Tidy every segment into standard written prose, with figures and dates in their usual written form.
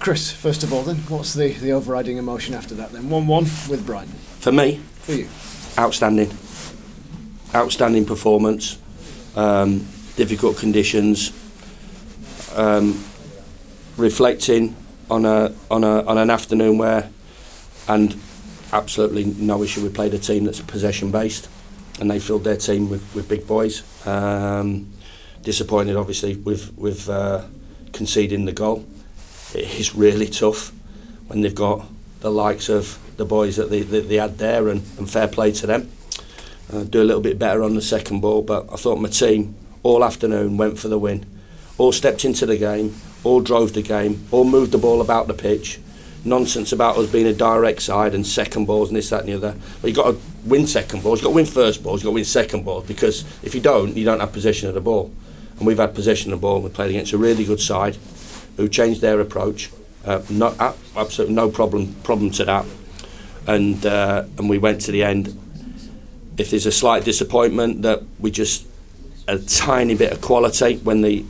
Chris, first of all then, what's the overriding emotion after that then? 1-1 with Brighton. For me? For you? Outstanding. Outstanding performance. Difficult conditions. Reflecting on an afternoon where, and absolutely no issue, we played a team that's possession based, and they filled their team with big boys. Disappointed obviously with conceding the goal. It is really tough when they've got the likes of the boys that they had there, and fair play to them. Do a little bit better on the second ball, but I thought my team all afternoon went for the win. All stepped into the game, all drove the game, all moved the ball about the pitch. Nonsense about us being a direct side and second balls and this, that and the other. But you've got to win second balls, you've got to win first balls, you've got to win second balls, because if you don't have possession of the ball. And we've had possession of the ball, and we played against a really good side who changed their approach. Absolutely no problem to that. And we went to the end. If there's a slight disappointment that we just a tiny bit of quality when we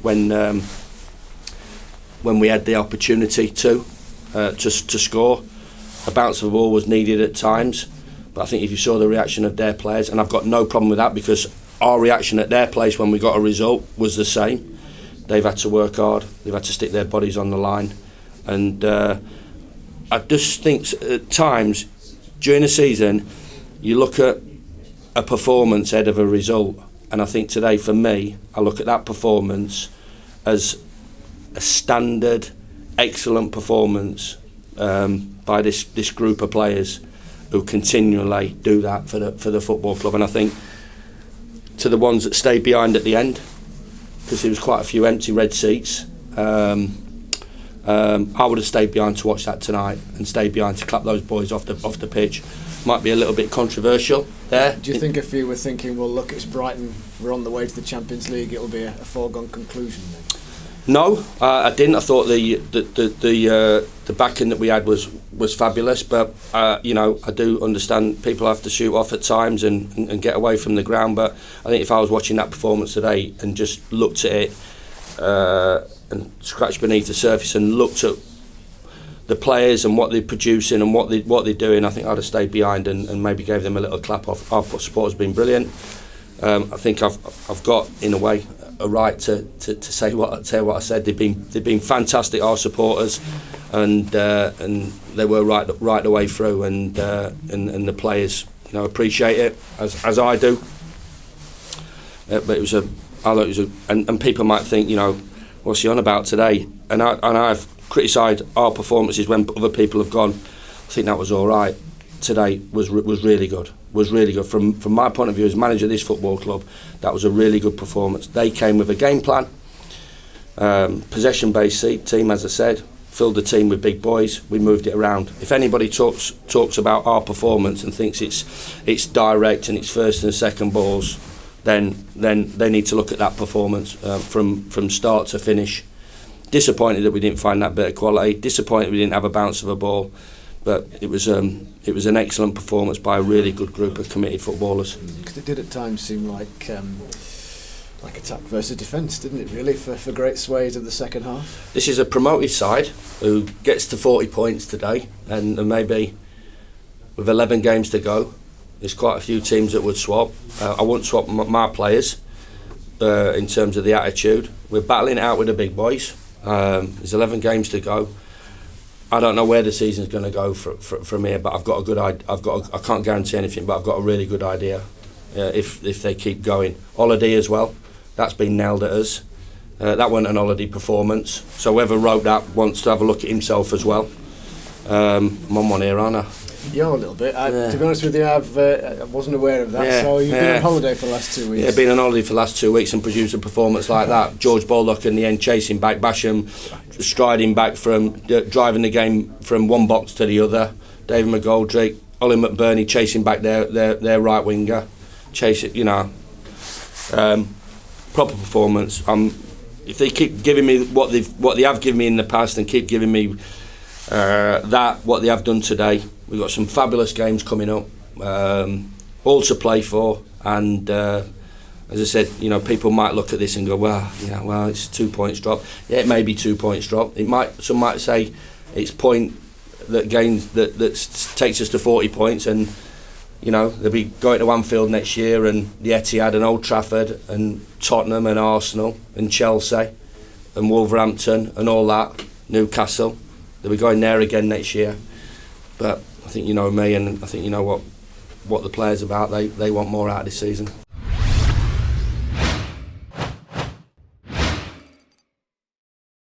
had the opportunity to score. A bounce of the ball was needed at times, but I think if you saw the reaction of their players, and I've got no problem with that, because our reaction at their place when we got a result was the same. They've had to work hard, they've had to stick their bodies on the line, and I just think at times during the season you look at a performance ahead of a result, and I think today for me I look at that performance as a standard excellent performance by this group of players who continually do that for the football club. And I think to the ones that stayed behind at the end, because there was quite a few empty red seats, I would have stayed behind to watch that tonight, and stayed behind to clap those boys off the pitch. Might be a little bit controversial there. Do you think if you were thinking, well look, it's Brighton, we're on the way to the Champions League, it'll be a foregone conclusion then? No, I didn't. I thought the backing that we had was fabulous, but I do understand people have to shoot off at times and get away from the ground. But I think if I was watching that performance today and just looked at it and scratched beneath the surface and looked at the players and what they're producing and what they're doing, I think I'd have stayed behind and maybe gave them a little clap off. Our support has been brilliant. I think I've got in a way a right to say what I said. They've been fantastic, our supporters, and they were right the way through, and the players appreciate it as I do. But I thought it was and people might think what's he on about today? And I've criticised our performances when other people have gone. I think that was all right. Today was really good. Was really good from my point of view as manager of this football club. That was a really good performance. They came with a game plan, possession-based team, as I said, filled the team with big boys. We moved it around. If anybody talks about our performance and thinks it's direct and it's first and second balls, then they need to look at that performance from start to finish. Disappointed that we didn't find that bit of quality. Disappointed we didn't have a bounce of a ball. But it was an excellent performance by a really good group of committed footballers. Because it did at times seem like attack versus defence, didn't it? Really, for great swathes of the second half. This is a promoted side who gets to 40 points today, and maybe with 11 games to go, there's quite a few teams that would swap. I wouldn't swap my players in terms of the attitude. We're battling it out with the big boys. There's 11 games to go. I don't know where the season's going to go from here, but I've got a good idea. I can't guarantee anything, but I've got a really good idea if they keep going. Holiday as well, that's been nailed at us. That wasn't an holiday performance, so whoever wrote that wants to have a look at himself as well. I'm on one here, aren't I? Yeah, a little bit. To be honest with you, I wasn't aware of that. Yeah, so you've been on holiday for the last 2 weeks. Yeah, been on holiday for the last 2 weeks and produced a performance like that. George Baldock in the end chasing back Basham, striding back from driving the game from one box to the other. David McGoldrick, Ollie McBurney chasing back their right winger, proper performance. If they keep giving me what they have given me in the past and keep giving me what they have done today. We've got some fabulous games coming up, all to play for, and as I said, you know, people might look at this and go, well, it's 2 points drop. Yeah, it may be 2 points drop. Some might say it's point that takes us to 40 points, and you know, they'll be going to Anfield next year, and the Etihad and Old Trafford and Tottenham and Arsenal and Chelsea and Wolverhampton and all that, Newcastle. They'll be going there again next year. But I think you know me, and I think you know what the players about. They want more out of this season.